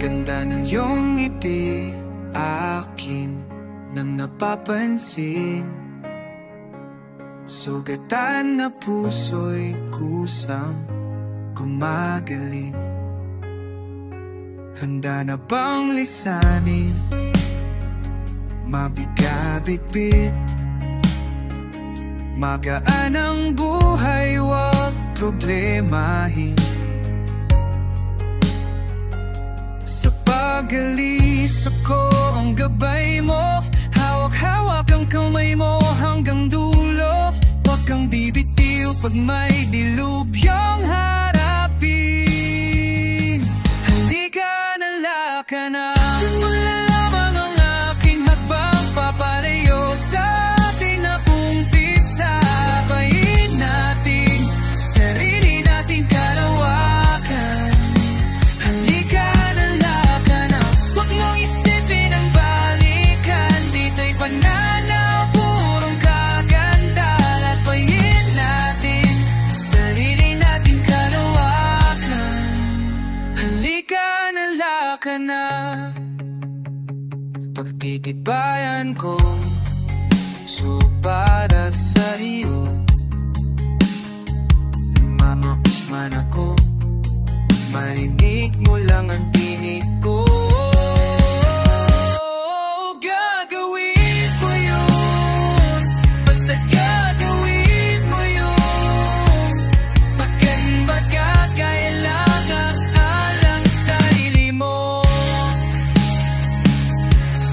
ganda ng iyong ngiti, akin nang napapansin. Sugatan na puso'y kusang gumagaling. Handa na bang lisanin, mabigabitbit? Magaan ang buhay, wag problemahin. Sa pag-alis ako ang gabay mo, hawak-hawak ang kamay mo hanggang dulo. Huwag kang bibitiw pag may dilubyong harapin. Halika na, laka na, simula lamang ang aking hakbang papalayo sa ating napumpisa. Sabayin natin sarili nating kalawakan. Halika na, laka na, huwag mong isipin ang balikan. Dito'y pananaw, purong kaganda. Lapayin natin sarili nating kalawakan. Halika na, laka na, pagtitibayan ko para sa iyo. Mamaus man ako, marinig mo lang ang tinig ko. Gagawin ko yun, basta gagawin mo yun. Baga kailangan alang sarili mo.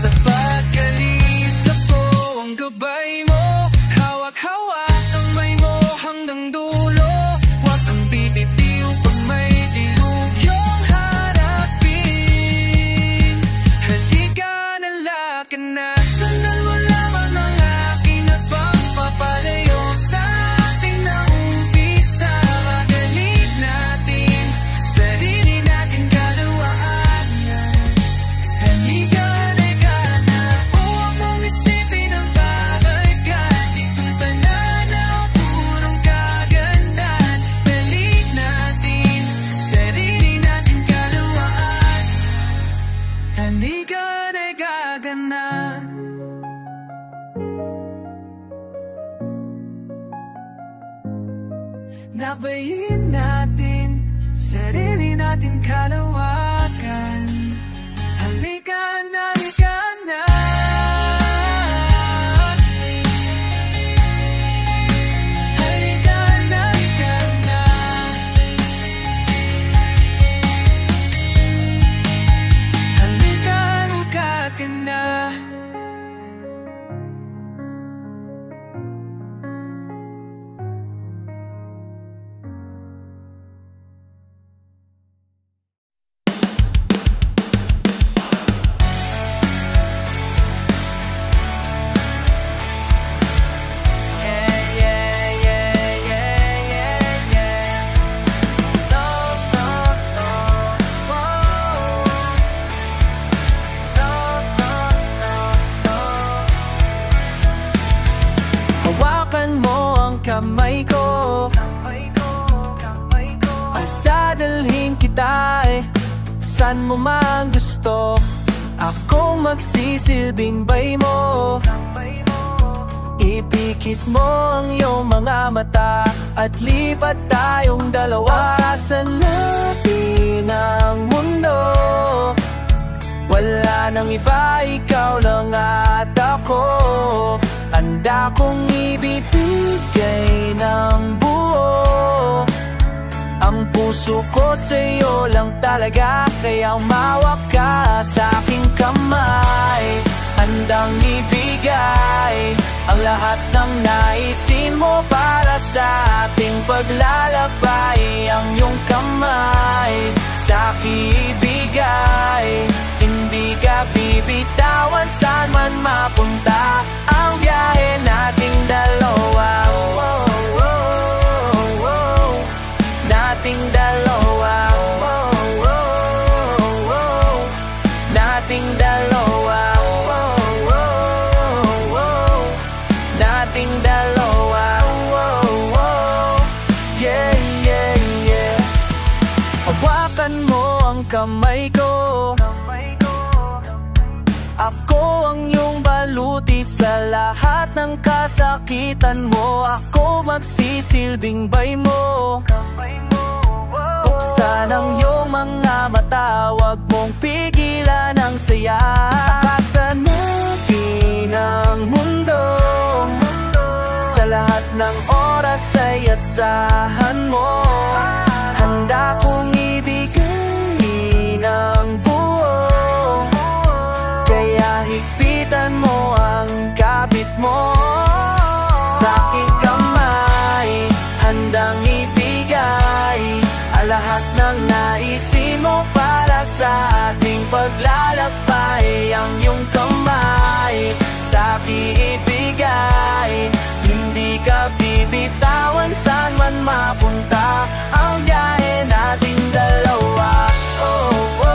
Sa pagkalis ako ang gabay mo, hawak-hawak ang may mo hanggang dulo. Huwag kang bibitiw pag may dilubyong harapin. Halika na, laka na, sundan mo lamang ang aking nagpapapalayo sa ating naumpisa. Magaling natin sarili natin kalawaan. Halika na, huwag mong isipin ang babagkat. Dito'y pananaw, purong kagandahan. Balik natin sarili natin kalawaan. Halika na, gagana. Nakbayin natin sarili natin kalawakan. Halika na, halika na. Halika na, halika na. Halika na, halika na. Hawakan mo ang kamay ko at dadalhin kita saan mo man gusto. Akong magsisilbing bay mo. Ipikit mo ang iyong mga mata at lipat tayong dalawa. Akasan natin ang mundo, wala nang iba, ikaw lang at ako. Handa kong ibibigay ng buo ang puso ko sa'yo lang talaga. Kaya umawak ka sa aking kamay, handang ibigay ang lahat ng naisin mo para sa ating paglalakbay. Ang iyong kamay sa'kin ibigay, hindi ka bibitawan saan man mapunta ang biyahe nating dalawa. Nating dalawa. Nating dalawa. Nating dalawa. Yeah, yeah, yeah. Hawakan mo ang kamay ko Ako ang iyong baluti sa lahat ng kasakitan mo. Ako magsisilbing bay mo. Buksan ang iyong mga mata, wag mong pigilan ang saya. Takasan natin ang mundo, sa lahat ng oras ay asahan mo. Handa kong ibigay ng buo, kaya higpitan mo ang kapit mo. Sa aking kamay, handang ibigay lahat ng naisin mo para sa ating paglalakbay. Ang iyong kamay sa aking ibigay, hindi ka bibitawan saan man mapunta ang biyahe nating dalawa. Oh, oh,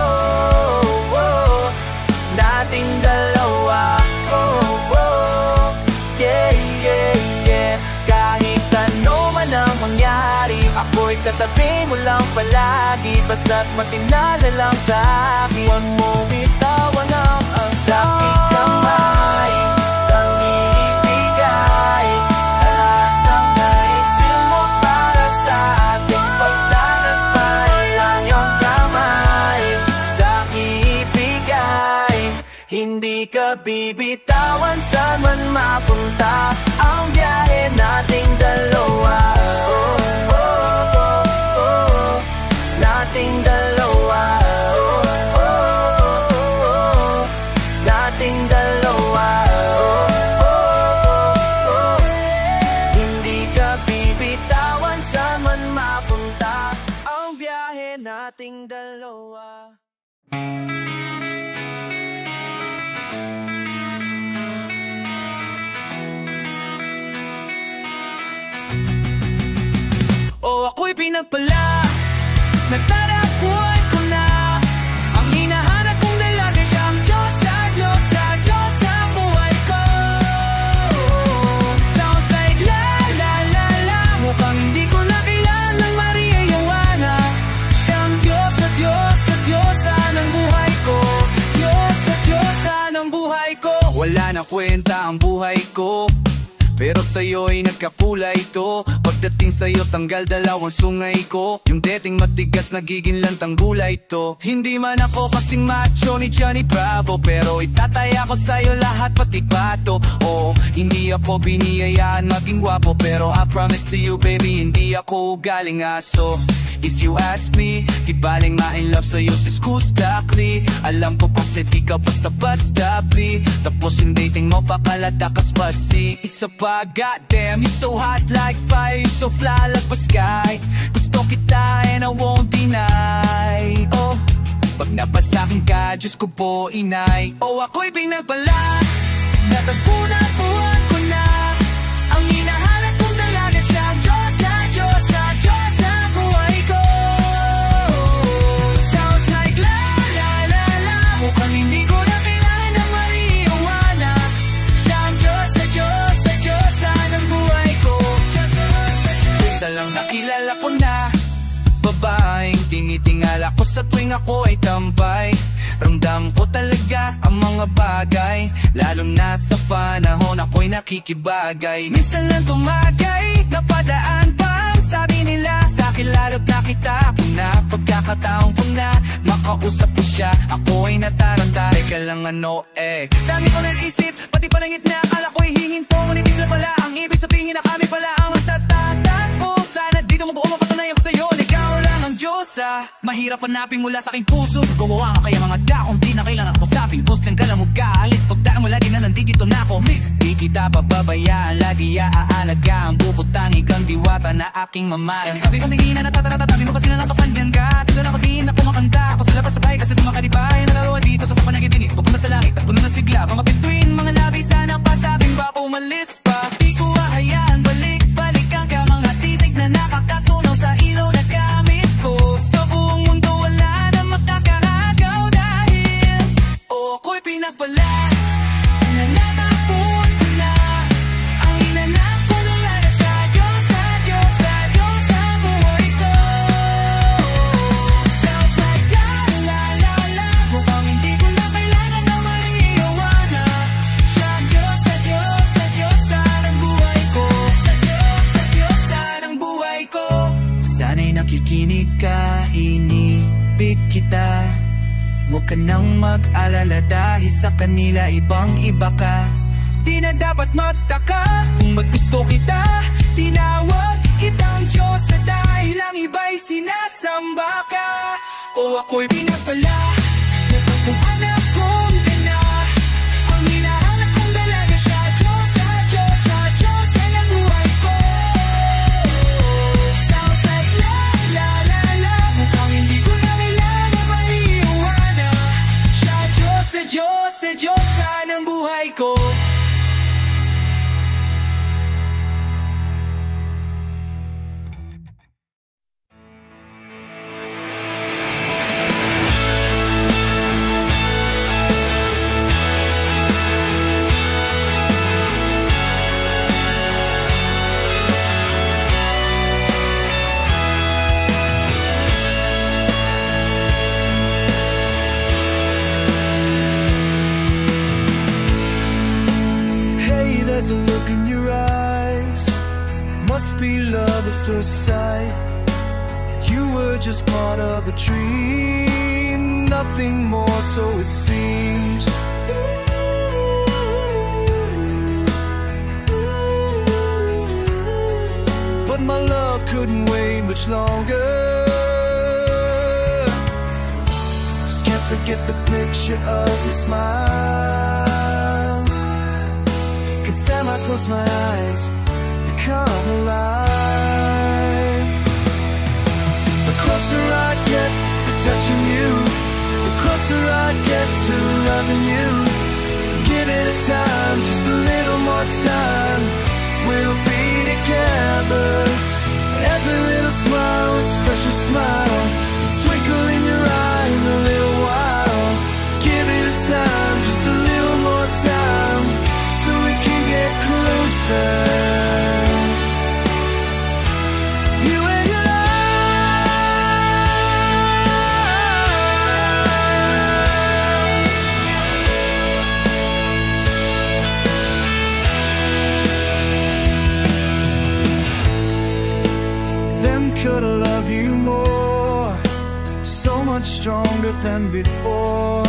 oh, oh, nating dalawa. Oh, oh, yeah, yeah, yeah. Kahit ano man ang mangyari, ako'y katabi mo lang palagi. Basta't matinala lang sa akin, huwag mong bitawan ang sa aking kamay. Tangi-ibigay lahat ng naisin mo para sa ating paglalakbay. Ang iyong kamay sa aking ibigay, hindi ka bibitawan saan man mapunta ang biyahe nating dalawa. Nating dalawa, oh, oh, oh, oh, nating dalawa, oh, oh, oh, oh. Hindi ka bibitawan saan man mapunta ang biyahe nating dalawa. Oh, ako'y pinagpala, natarapuan ko na ang hinahanap kong dalaga. Siyang Diyos sa buhay ko. Sounds like la la la la, mukhang hindi ko na kailangang Maria Joanna. Siyang Diyos ng buhay ko. Diyos ng buhay ko. Wala na kwenta ang buhay ko, pero sa'yo'y nagkakulay ito. Pagdating sa'yo, tanggal dalawang sungay ko. Yung dating matigas, nagiging lantang gulay ito. Hindi man ako kasing macho ni Johnny Bravo, pero itataya ko sa'yo lahat pati pato. Oo, hindi ako biniyayaan maging gwapo, pero I promise to you baby, hindi ako galing aso. If you ask me, di baling ma-in love sa'yo si Skustakli. Alam ko kasi di ka basta-basta bli, tapos yung dating mo pakalata ka spasi. Isa pa, goddamn, you so hot like fire, you so fly like the sky. Gusto kita and I won't deny. Oh, pag napasakin ka, Diyos ko po inay. Oh, ako'y pinagpala, natagpuan ko na ang hinahanap kong dalaga. Siyang Diyos sa buhay ko. Sounds like la la la la, mukhang hindi ko na kailangan ng Maria Joanna. Siyang Diyos sa ng buhay ko. Isa lang nakilala ko na babaeng tinitingala ko sa tuwing ako ay tambay. Ramdam ko talaga ang mga bagay, lalo na sa panahon ako'y nakikibagay. Minsan lang tumagay, napadaan pa ang sabi nila sa'kin, lalo't nakita ko na pagkakataon ko na makausap ko siya, ako ay nataranta. Teka lang ano dami ko naisip, pati palangit na akala ko'y hihinto, ngunit isla pala ang ibig sabihin na kami pala ang magtatatagpo. Sana dito mo buo mapatunayan ko sa'yo, ikaw lang ang Diyosa. Mahirap hanapin mula sa aking puso, gumawa ka kaya mga dakong di na kailangan ako saping. Boss lang ka lang mag-aalis, pagdaan mo lagi na nandito na ako. Miss, di kita pababayaan, lagi aaalagaan, bubutang ikang diwata na aking mamayan. Sabi kong tingin na natataratabi mo kasi na nakapandyan ka. Tulan ako din na kumakanta, ako sa labas sabay kasi tumakadibay. Nalaroan dito sa panaginip, papunta sa langit at puno na sigla. Mga bituin, mga labi, sana pa sa aking bako umalis pa. Di ko ahayaan, balik ang ka, mga titig na nakakatunaw sa ilaw na gamit ko. Sa buong mundo wala na makakaragaw dahil ako'y pinagpala, nanatapon ko na ang hinanap ko nung lala siya. Diyos sa buhay ko. pipilit kita. Huwag ka nang mag-alala dahil sa kanila ibang-iba ka. Di na dapat magtaka kung ba't gusto kita. Tinawag kitang Diyos at dahil ang iba'y sinasamba ka. O ako'y pinapala kung anak kong gana. Ang hinahanap kong dalaga siya, Diyos at Diyos at Diyos ay ang buhay ko. Sounds like la la la la. Mukhang hindi ko na kailangan maiiwanan. Siya Diyos at Diyos at Diyos ang buhay ko. There's a look in your eyes, must be love at first sight. You were just part of the dream, nothing more, so it seemed. But my love couldn't wait much longer. Just can't forget the picture of your smile. Cause time I close my eyes, you come alive. The closer I get to touching you, the closer I get to loving you. Give it a time, just a little more time. We'll be together. Every little smile, a special smile, a twinkle in your eye in a little while. Give it a time, just a little more time, so we can get closer. You and your love. Them could I love you more, so much stronger than before.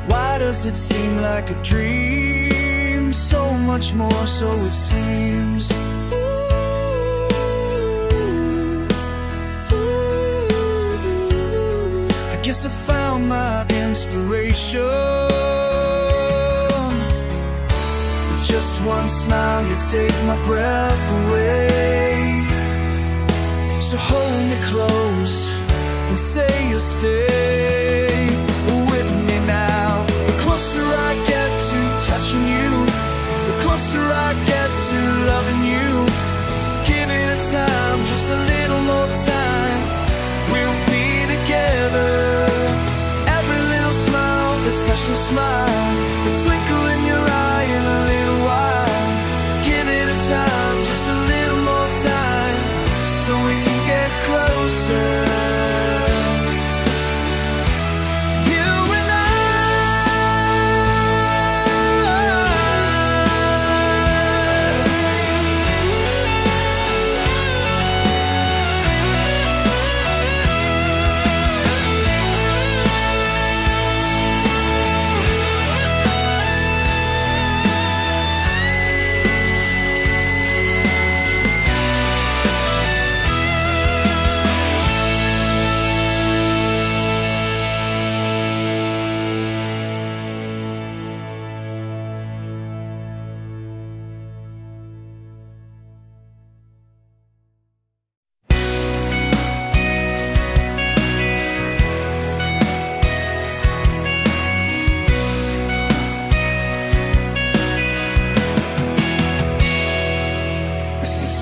Why does it seem like a dream? So much more, so it seems. I guess I found my inspiration. With just one smile, you take my breath away. So hold me close and say you'll stay with me now. The closer I get to touching you, the closer I get to loving you. Give it a time, just a little more time. We'll be together. Every little smile, that special smile, the twinkle in your eye in a little while. Give it a time, just a little more time, so we can get closer.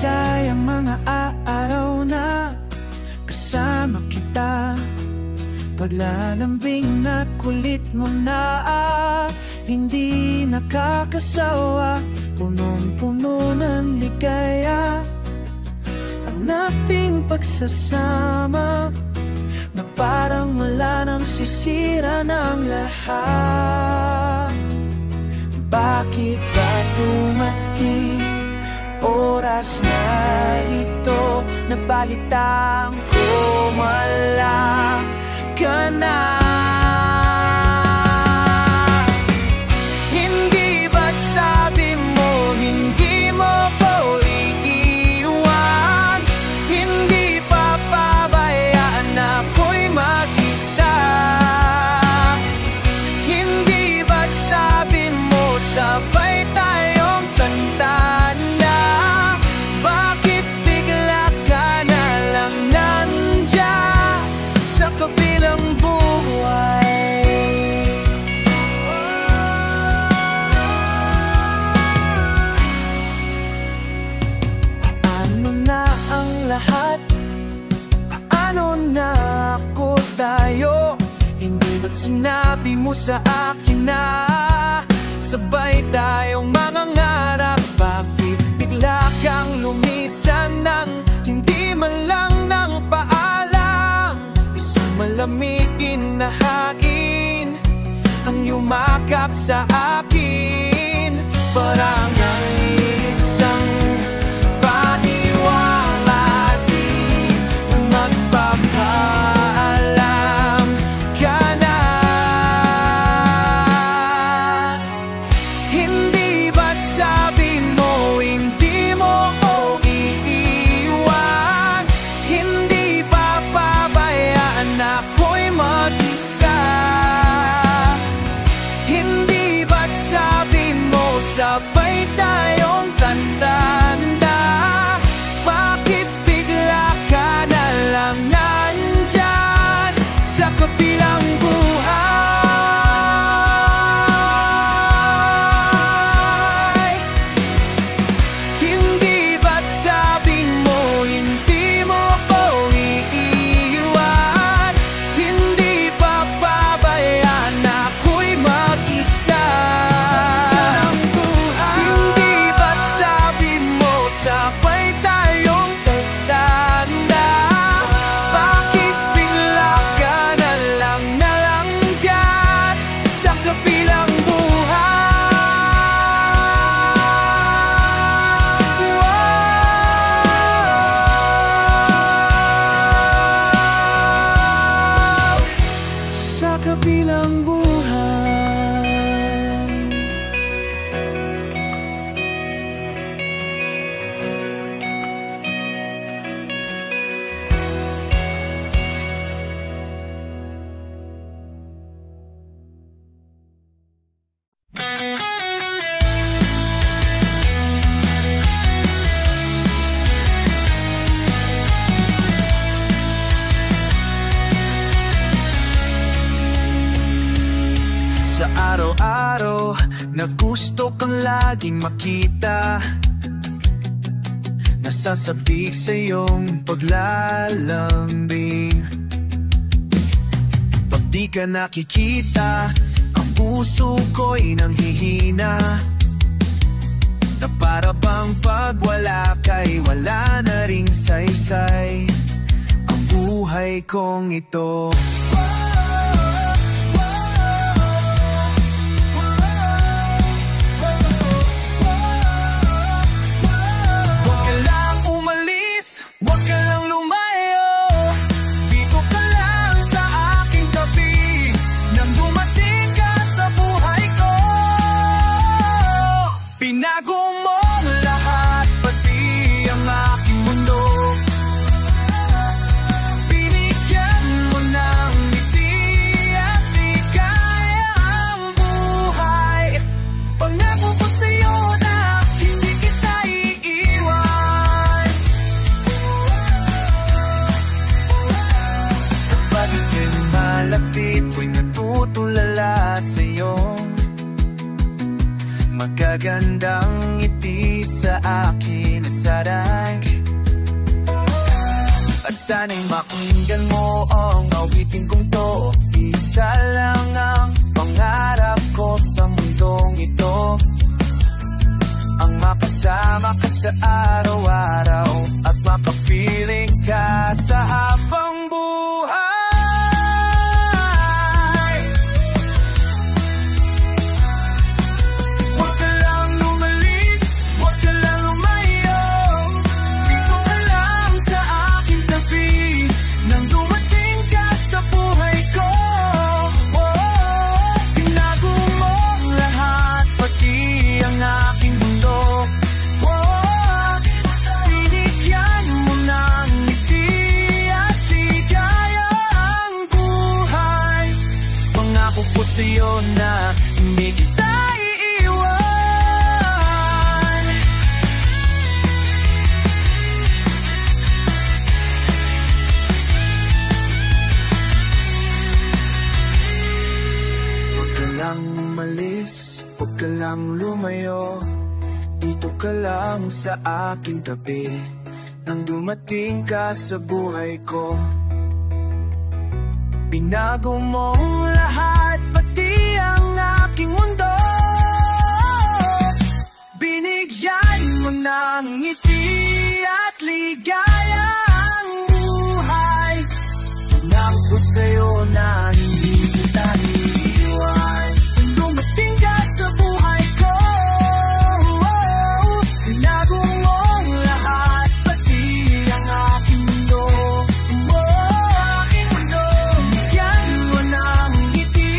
Sayang mga araw na kasama kita. Paglalambing at kulit mo na hindi nakakasawa. Punong-puno ng ligaya ang ating pagsasama, na parang wala nang sisira ng lahat. Bakit ba dumating oras na ito? Nabalitaan ko wala ka na. Hindi ba't sabi mo hindi mo ko iiwan? Hindi papabayaan ako'y mag-isa. Hindi ba't sabi mo sabay tayong tantanda? Bakit bigla ka na lang nandiyan sa kabilang buhay? Paano na ang lahat? Paano na ako tayo? Hindi ba't sinabi mo sa akin na sabay tayong mangangarap? Bakit bigla kang lumisan ng hindi man lang ng paalam? Isang malamigin na hain ang yumakap sa akin. Parang ang isang paniwala di magpapaalam ka na. Hindi ba't sabi mo hindi mo ko iiwan? Hindi papabayaan ako'y mag-isa. Hindi ba't sabi mo sabay tayong tantanda? Bakit bigla ka na lang nandyan sa kabilang buhay? Hindi ba't sabi mo hindi mo ko iiwan? Hindi papabayaan ako'y mag-isa. Hindi ba't sabi mo sabay tayong tantanda? Bakit bigla ka na lang dyan sa kabilang buhay? Sa kabilang buhay. Sa araw-araw na gusto kang laging makita, nasasabik sa iyong paglalambing. Pag di ka nakikita, ang puso ko'y nanghihina, na para bang pag wala ka'y wala na ring saysay ang buhay kong ito. Huwag ka lang lumayo, dito ka lang sa aking tabi. Nang dumating ka sa buhay ko, pinago mo lahat, pati ang aking mundo. Binigyan mo ng ngiti at ligaya ang buhay. Pangako ko sa'yo na hindi kita iiwan. Kapag ika'y malapit, ko'y natutulala sa'yong magagandang ngiti sa akin na sarang. At sana'y makinggan mo ang awitin kong to. Isa lang ang pangarap ko sa mundong ito, ang makasama ka sa araw-araw at makapiling ka sa habang buhay. Huwag ka lang lumalis, huwag ka lang lumayo, dito ka lang sa aking tabi. Nang dumating ka sa buhay ko sa'yo na hindi kita iiwan. Huwag ka lang umalis, huwag ka lang lumayo, dito ka lang sa aking tabi. Nang dumating ka sa buhay ko, binago mo lahat, pati ang aking mundo. Binigyan mo ng ngiti at ligaya ang buhay. Nangako sa'yo na hindi kita iiwan. Nang dumating ka sa buhay ko, binago mo lahat, pati ang aking mundo. Bigyan mo ng ngiti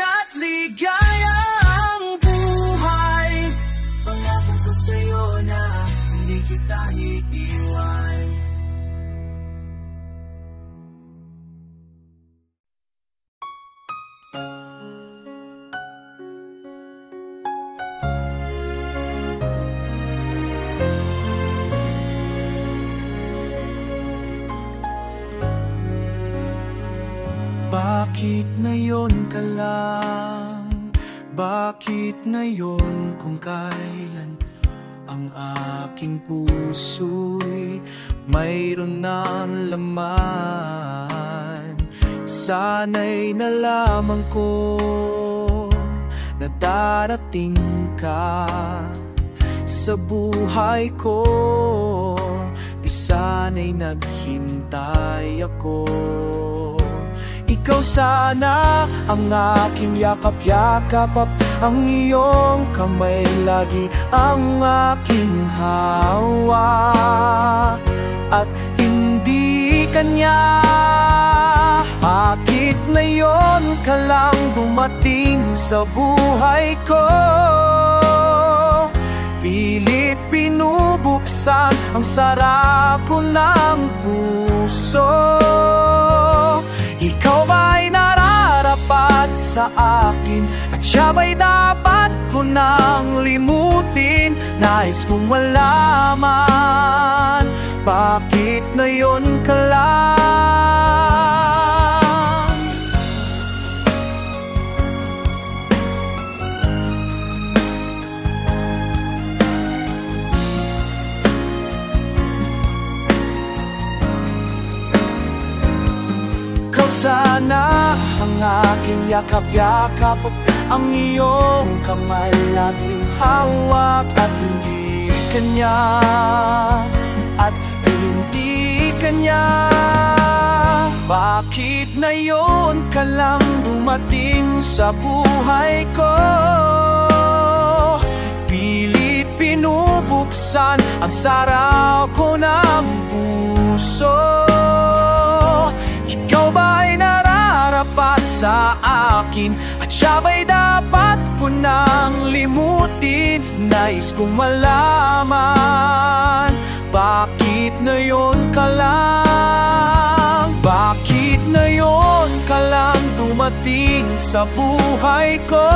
at ligaya ang buhay. Pangako ko sa'yo na hindi kita iiwan. Bakit ngayon ka lang? Bakit ngayon kung kailan ang aking puso'y mayroon ng laman? Sana'y nalaman ko na darating ka sa buhay ko. Di sana'y naghintay ako. Ikaw sana ang aking yakap-yakap, at ang iyong kamay lagi ang aking hawak. At hindi kanya. Bakit ngayon ka lang dumating sa buhay ko? Pilit pinubuksan ang sarap ko ng puso. Ikaw ba'y nararapat sa akin, at siya ba'y dapat ko nang limutin? Nais kong malaman, bakit ngayon ka lang? Sana ang aking yakap-yakap, ang iyong kamay lagi hawak. At hindi kanya, at hindi kanya. Bakit ngayon ka lang dumating sa buhay ko? Pilit pinubuksan ang saraw ko ng puso. Ikaw ba'y nararapat sa akin, at siya ba'y dapat ko nang limutin? Nais kong malaman, bakit ngayon ka lang? Bakit ngayon ka lang dumating sa buhay ko?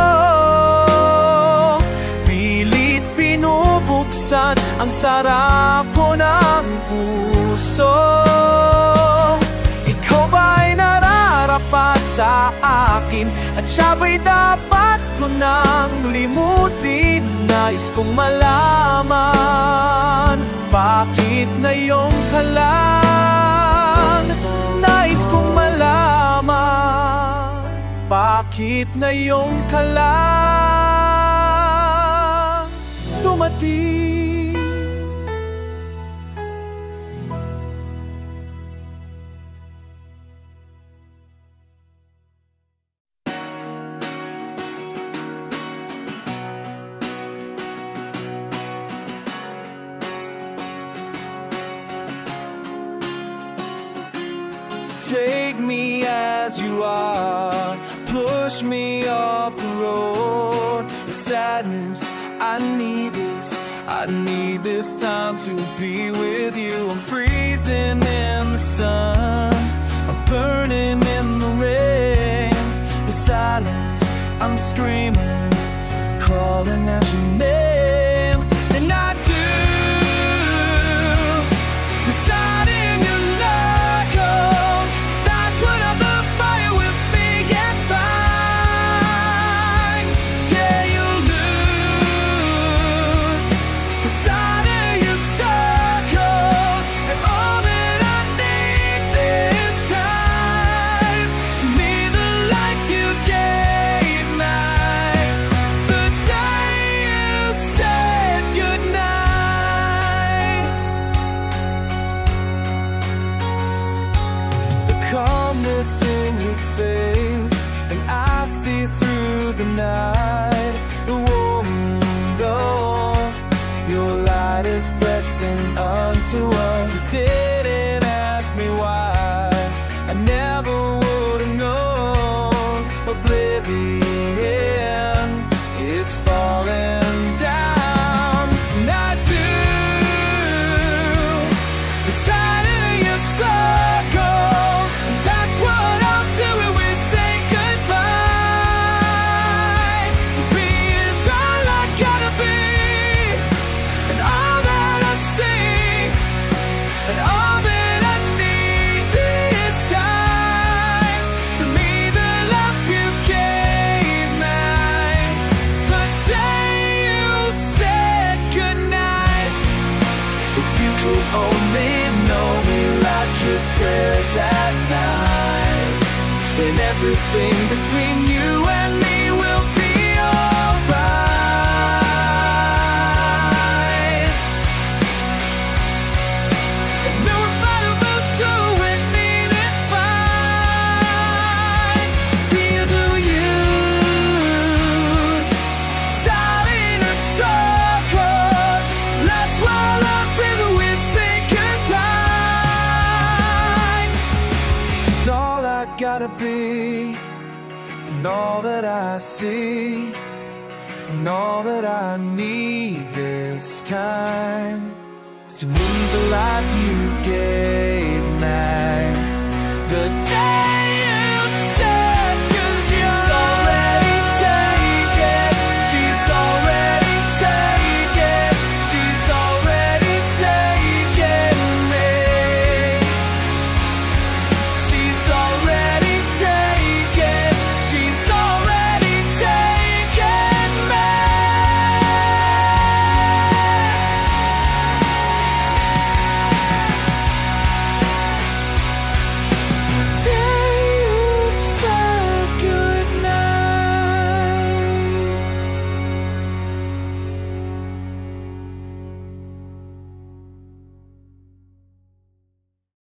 Pilit pinubuksan ang sarap ko ng puso. Ikaw ba'y nararapat sa akin, at siya ba'y dapat ko nang limutin? Nais kong malaman, bakit ngayon ka lang? Nais kong malaman, bakit ngayon ka lang dumating? Take me as you are, push me off the road. Sadness, I need this time to be with you. I'm freezing in the sun, I'm burning in the rain. The silence screaming, calling out your name. And I do, inside in your knuckles. That's what I the fire with me and find. Yeah, you lose inside of your circles. And all that I need this time, to me the life you gave me, the day you said goodnight. The calmness in your face, and I see through the night. The warm, though your light is pressing onto us. You didn't ask me why, I never would have known. Oblivion is falling down, and I do, inside of your circles. That's what I'll do when we say goodbye. To be is all I gotta be, and all that I see, and all that I need this time. To me the love you gave me, the day you said goodnight. If you could only know me like your prayers at night, then everything between you and me will be alright. And no fight will do it, mean it fine. Feel the use silent circles. Let's roll up when we say goodbye. It's all I gotta be, and all that I see, and all that I need this time, is to need the life you gave me, the day